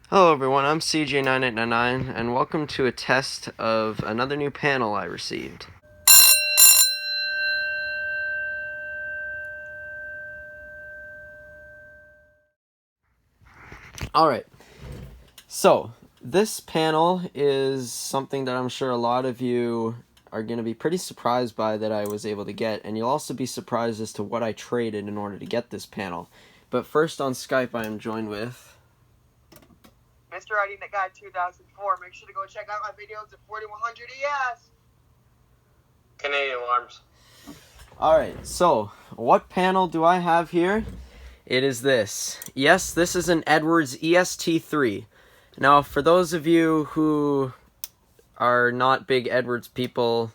Hello everyone, I'm CJ9899 and welcome to a test of another new panel I received. Alright, so this panel is something that I'm sure a lot of you are going to be pretty surprised by that I was able to get, and you'll also be surprised as to what I traded in order to get this panel. But first on Skype I am joined with Mr. ID Guy 2004. Make sure to go check out my videos at 4100 ES. Canadian alarms. Alright, so what panel do I have here? It is this. Yes, this is an Edwards EST3. Now, for those of you who are not big Edwards people,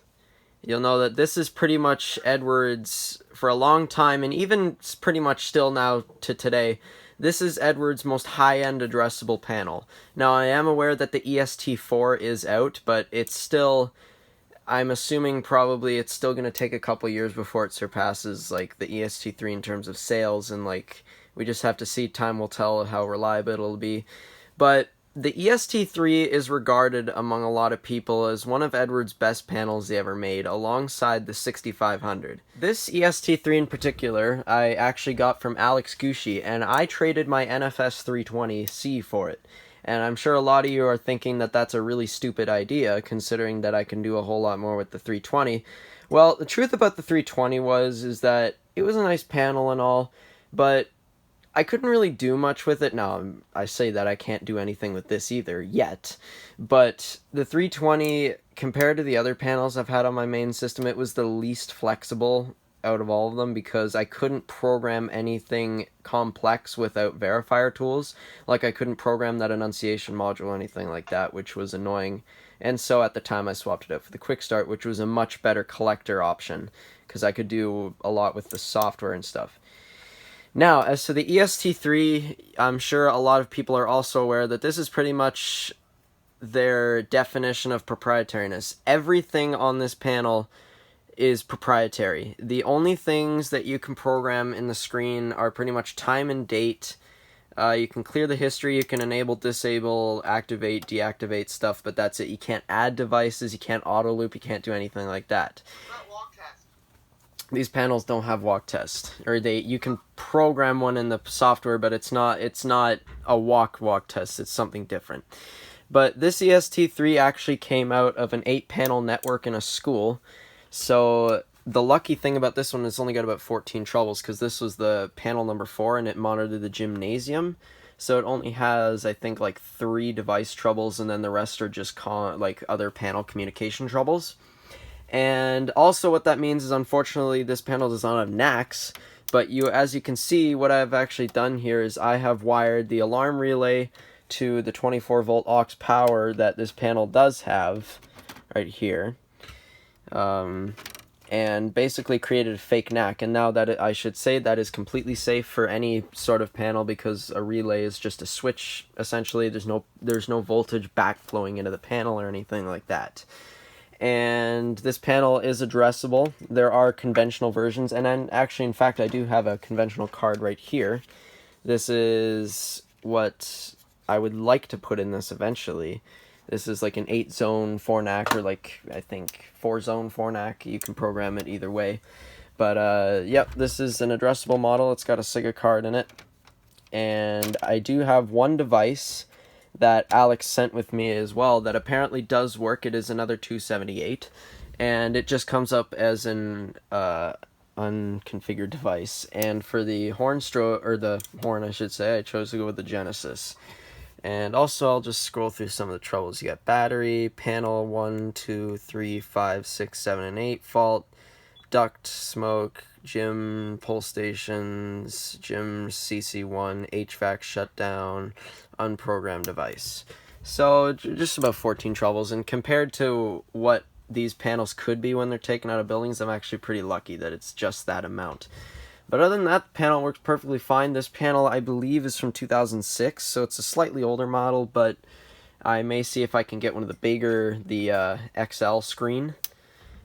you'll know that this is pretty much Edwards for a long time, and even pretty much still now to today. This is Edwards' most high-end addressable panel. Now, I am aware that the EST4 is out, but it's still, I'm assuming probably it's still going to take a couple years before it surpasses, like, the EST3 in terms of sales, and, like, we just have to see. Time will tell how reliable it'll be. But the EST3 is regarded among a lot of people as one of Edwards' best panels they ever made, alongside the 6500. This EST3 in particular, I actually got from Alex Gucci, and I traded my NFS 320C for it. And I'm sure a lot of you are thinking that that's a really stupid idea, considering that I can do a whole lot more with the 320. Well, the truth about the 320 is that it was a nice panel and all, but I couldn't really do much with it. Now, I say that I can't do anything with this either, yet. But the 320, compared to the other panels I've had on my main system, it was the least flexible out of all of them because I couldn't program anything complex without verifier tools. Like, I couldn't program that enunciation module or anything like that, which was annoying. And so at the time I swapped it out for the Quick Start, which was a much better collector option because I could do a lot with the software and stuff. Now, as to the EST3, I'm sure a lot of people are also aware that this is pretty much their definition of proprietariness. Everything on this panel is proprietary. The only things that you can program in the screen are pretty much time and date. You can clear the history, you can enable, disable, activate, deactivate stuff, but that's it. You can't add devices, you can't auto loop, you can't do anything like that. These panels don't have walk test, or you can program one in the software, but it's not a walk test. It's something different. But this EST3 actually came out of an 8-panel network in a school. So the lucky thing about this one is it's only got about 14 troubles, because this was the panel number 4 and it monitored the gymnasium. So it only has, I think, like 3 device troubles, and then the rest are just like other panel communication troubles. And also what that means is, unfortunately, this panel does not have NACs, but as you can see, what I've actually done here is I have wired the alarm relay to the 24-volt aux power that this panel does have right here, and basically created a fake NAC. And now that I should say that is completely safe for any sort of panel, because a relay is just a switch, essentially. There's no voltage backflowing into the panel or anything like that. And this panel is addressable. There are conventional versions, and then actually, in fact, I do have a conventional card right here. This is what I would like to put in this eventually. This is like an 8-zone 4-NAC, or like, I think, 4-zone 4-NAC. You can program it either way. But, yep, this is an addressable model. It's got a SIGA card in it. And I do have one device that Alex sent with me as well that apparently does work. It is another 278, and it just comes up as an unconfigured device. And for the horn I should say, I chose to go with the Genesis. And also, I'll just scroll through some of the troubles. You got battery, panel 1, 2, 3, 5, 6, 7, and 8, fault, duct, smoke, gym pull stations, gym CC1, HVAC shutdown, unprogrammed device. So just about 14 troubles, and compared to what these panels could be when they're taken out of buildings, I'm actually pretty lucky that it's just that amount. But other than that, the panel works perfectly fine. This panel, I believe, is from 2006, so it's a slightly older model, but I may see if I can get one of the bigger, the XL screen.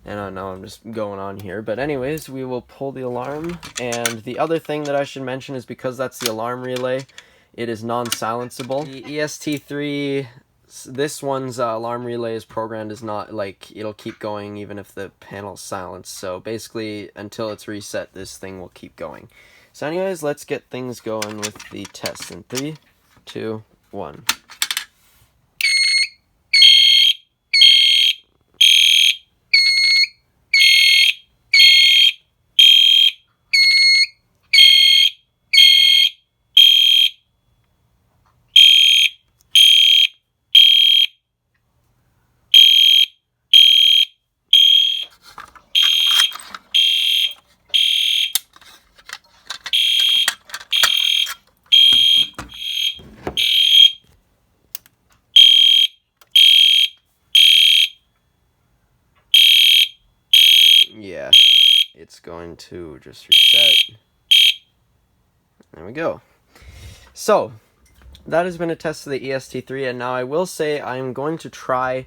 And I know I'm just going on here, but anyways, we will pull the alarm. And the other thing that I should mention is, because that's the alarm relay, it is non-silenceable. The EST3, this one's alarm relay is programmed is not, like, it'll keep going even if the panel's silenced. So basically, until it's reset, this thing will keep going. So anyways, let's get things going with the test in 3, 2, 1. Yeah, it's going to just reset. There we go. So, that has been a test of the EST3, and now I will say I'm going to try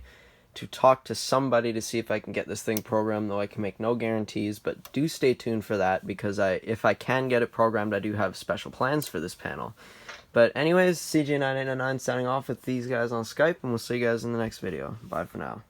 to talk to somebody to see if I can get this thing programmed, though I can make no guarantees, but do stay tuned for that, because if I can get it programmed, I do have special plans for this panel. But anyways, CJ9899 signing off with these guys on Skype, and we'll see you guys in the next video. Bye for now.